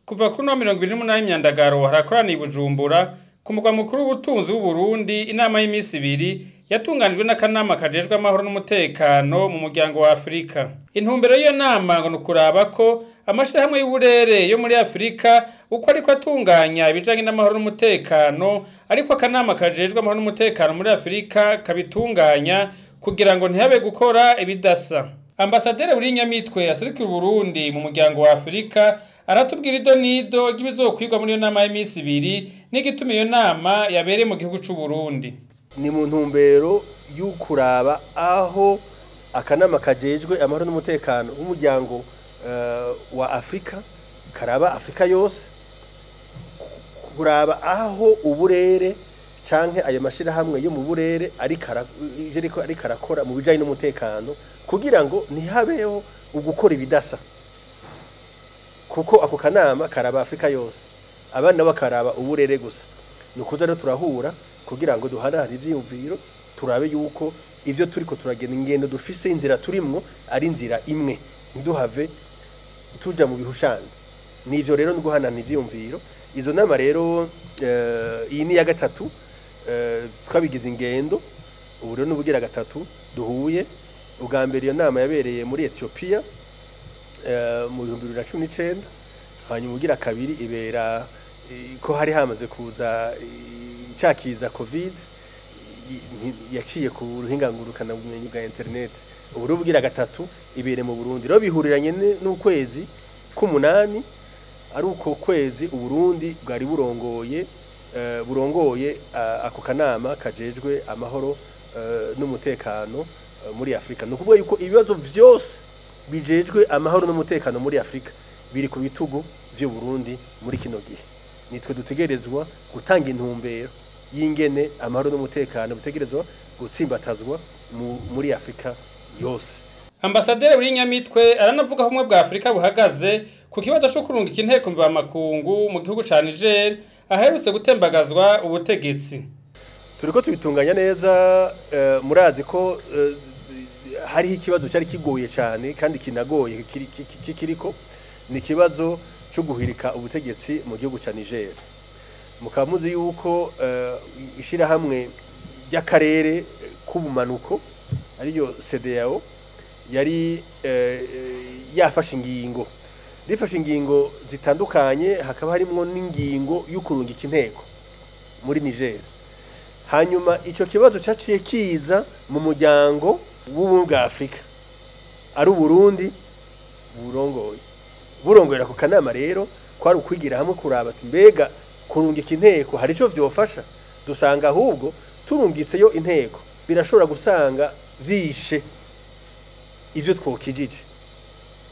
Kuva kuri 28 Myandagaro harakorana i Bujumbura ku mugwa mukuru w'ubutunzi w'u Burundi inama y'imisi 2 yatunganijwe n'akanama kajejwe amahoro n'umutekano mu muryango wa Afrika. Intumbero y'iyo nama ngo nukuraba ko amashirahamwe y'uburere yo muri Afrika uko ariko atunganya ibijanye n'amahoro n'umutekano, ariko akanama kajejwe amahoro n'umutekano muri Afrika kabitunganya kugira ngo ntihabe gukora ibidasa. Ambasaderi Urinyamitwe aserukira Burundi mu muryango wa Afrika aratubwira idonido gibizokwirwa muri yo nama y'imisi 2 n'igituma iyo nama yabereye mu gihugu c'u Burundi. Ni mu ntumbero y'ukuraba aho akanama kajejwe amahoro n'umutekano w'umuryango wa Afrika karaba Afrika yose, kuraba aho uburere canke ayo mashirahamwe yo mu burere ariko arakora mu bijanye n'umutekano kugira ngo ntihabeho ugukora ibidasa, kuko ako kanama karaba Afrika yose, abana bakaraba uburere gusa. Nukuza rero turahura kugira ngo duhanahane ivyiyumviro, turabe yuko ivyo turiko turagenda ingendo dufise inzira turimwo ari inzira imwe, nduhave tuja mu bihushane. Nivyo rero nguhanahana ivyiyumviro. Izo nama rero iyi ni ya gatatu twabigize ingendo, ubu rero n'ubugira gatatu duhuye. Ubwa mbere iyo nama yabereye muri Ethiopia mu 2019, hanyuma ubugira kabiri ibera ko hari hamaze kuza cakiza covid yaciye ku ruhinga ngurukana bumenyi bwa internet. Ubu rubugira gatatu ibere mu Burundi, rero bihuriranye n'ukwezi k'umunani, ari uko kwezi Uburundi bwari burongoye ako kanama kajejwe amahoro n'umutekano muri Afrika. Nukuvuga yuko ibibazo vyose bijejwe amahoro n'umutekano muri Afrika biri ku bitugu vyo Burundi muri kino gihe. Nitwe dutegerezwa gutanga intumbero y'ingene amahoro n'umutekano butegerezwa gutsimbatazwa muri Afrika yose. Ambasaderi Urinyamitwe aranavuga humwe bwa Afrika buhagaze ku kibazo cyo kurungika inteko mva makungu mu gihugu ca Niger aherutse gutembagazwa ubutegetsi. Turiko tubitunganya neza, murazi ko hari ikibazo cyari kigoye cyane kandi kinagoye kiriko ni kibazo cyo guhirika ubutegetsi mu gihugu ca Niger. Mukamuzi yuko ishirahamwe ry'akarere k'ubumanuko ariyo CEDEAO yari yafashe ingingo, rifashe ingingo zitandukanye, hakaba harimo n'ingingo y'ukurungika inteko muri Niger. Hanyuma ico kibazo caciye kiza mu muryango w'ubumwe bwa Afrika, ari Burundi burongorera ku kanama. Rero kwari ukwigira hamwe kuraba ati mbega kurungika inteko hari ico vyofasha. Dusanga ahubwo turungitseyo inteko birashobora gusanga vyishe ivyo twokijije,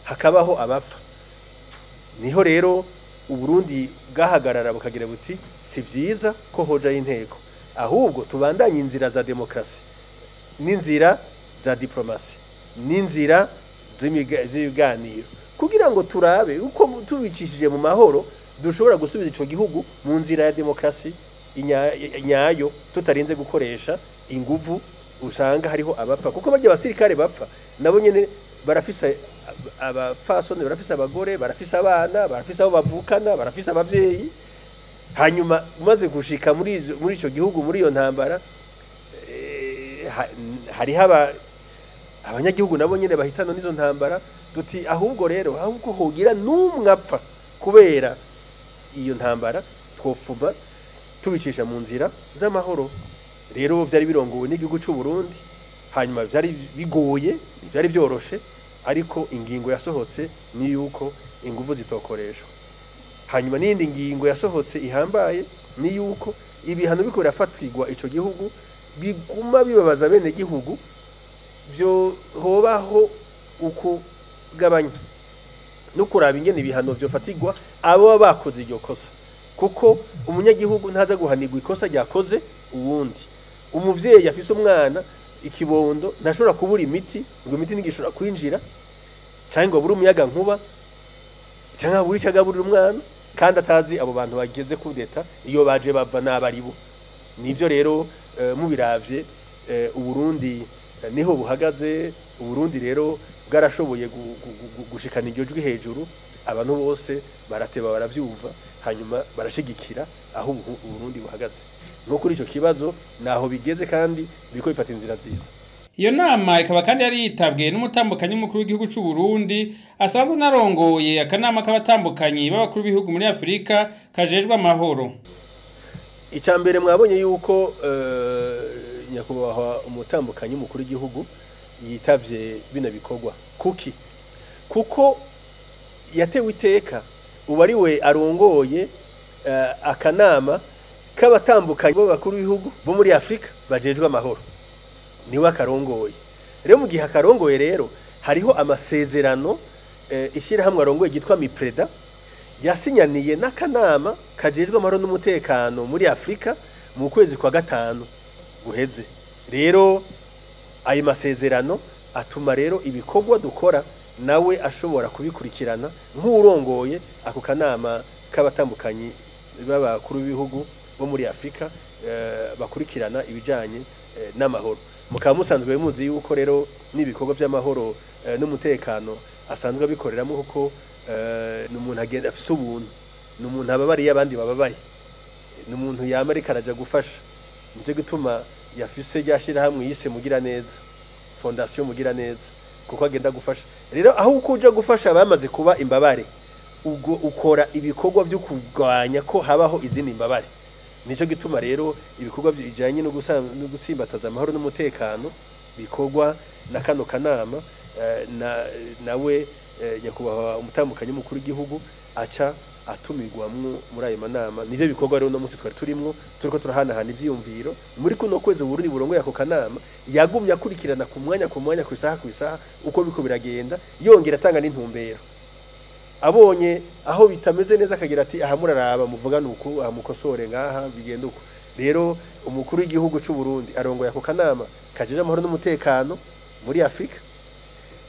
hakabaho abapfa. Niho rero Uburundi bwahagarara bukagira buti si vyiza ko hoja inteko, ahubwo tubandanye inzira za demokrasi n'inzira za diplomasi n'inzira z'ibiganiro kugira ngo turabe uko tubicishije mu mahoro dushobora gusubiza ico gihugu mu nzira ya demokrasi inyayo, tutarinze gukoresha inguvu. Usanga hariho abapfa kuko bajya abasirikare bapfa nabo nyene barafise abafasone, barafise abagore, barafise abana, barafise abo bavukana, barafise abavyeyi. Hanyuma umaze gushika muri ico gihugu muri iyo ntambara hari abanyagihugu nabo nyene bahitana n'izo ntambara. Duti ahubwo rero ahubwo hogira numwe apfa kubera iyo ntambara, twofuma tubicisha mu nzira z'amahoro. Rero vyari birongowe n'igihugu c'u Burundi, hanyuma vyari bigoye, vyari byoroshe, ariko ingingo yasohotse ni yuko inguvu zitokoreshwa. Hanyuma n'indi ngingo yasohotse ihambaye ni yuko ibihano biko birafatirwa ico gihugu biguma bibabaza bene gihugu, vyo hobaho ukugabanya no kuraba ingene ibihano vyo fatirwa abo bakoze iryo kosa, kuko umunyagihugu ntaza guhanirwa ikosa ryakoze uwundi. Umuvyeyi afise umwana ikibondo ntashobora kubura imiti, ngo imiti nigishobora kwinjira cyangwa buri umuyaga nkuba cyangwa buri cyagaburira umwana kandi atazi abo bantu bageze kudeta iyo baje bava n'abaribo. Nivyo rero mubiravye Uburundi niho buhagaze. Uburundi rero bwarashoboye gushikana iryo jwi hejuru, abantu bose barateba baravyumva hanyuma barashigikira aho Burundi buhagaze no kuri ico kibazo naho bigeze kandi biko bifata inzira nziza. Iyo nama ikaba kandi yari yitabwe n'umutambukanyi mukuru w'igihugu c'u Burundi asanzwe narongoye akanama k'abatambukanyi b'abakuru b'ibihugu muri Afrika kajejwe amahoro. Icambere mwabonye yuko nyakubahwa umutambukanyi mukuru w'igihugu yitavye bino bikorwa kuko yatewe iteka ubu ari we arongoye akanama k'abatambukanyi b'abakuru b'ibihugu bo muri Afrika bajejwe amahoro niwe akarongoye. Rero mu gihe akarongoye rero hariho amasezerano ishirahamwe arongoye gitwa Mipreda yasinyaniye n'akanama kajejwe amahoro n'umutekano muri Afrika mu kwezi kwa gatanu guheze. Rero ayo masezerano atuma rero ibikorwa dukora nawe ashobora kubikurikirana nk'urongoye ako kanama k'abatambukanyi b'abakuru b'ibihugu bo muri Afrika bakurikirana ibijanye n'amahoro. Mukaba musanzwe muzi yuko rero n'ibikorwa by'amahoro n'umutekano asanzwe abikoreramo kuko n'umuntu agenda afise ubuntu, n'umuntu ababariye abandi bababaye, n'umuntu yama ariko araja gufasha. Nico gituma yafise ryashira hamwe yise mugira neza, fondation mugira neza, kuko agenda gufasha. Rero aho ukuja gufasha bamaze kuba imbabare ubwo ukora ibikorwa byo kugwanya ko habaho izindi imbabare. Nico gituma rero ibikorwa bijanye no gusimbataza amahoro n'umutekano bikorwa na kano kanama nawe nyakubahwa umutambukanyi mukuru w'igihugu aca atumirwamwo muri ayo manama. Nivyo bikorwa rero no musi twari turimwo turiko turahanahana ivyiyumviro muri kuno kwezi Burundi burongo yako kanama yagumye akurikirana ku mwanya ku isaha uko biko biragenda yongera atanga n'intumbero. Abonye aho bitameze neza akagira ati aha muraraba muvugana uku amukosore ngaha bigenda uko. Rero umukuru w'igihugu c'u Burundi arongoye ako kanama kajeje amahoro n'umutekano muri Afrika.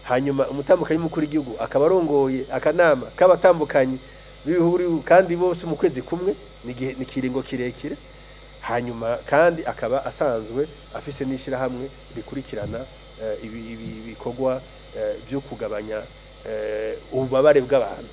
Hanyuma umutambukanyi mukuru w'igihugu akaba arongoye akanama k'abatambukanyi b'ibihugu kandi bose mu kwezi kumwe ni kiringo kirekire. Hanyuma kandi akaba asanzwe afise n'ishira hamwe rikurikirana ibikorwa byo kugabanya ububabare bw'abantu.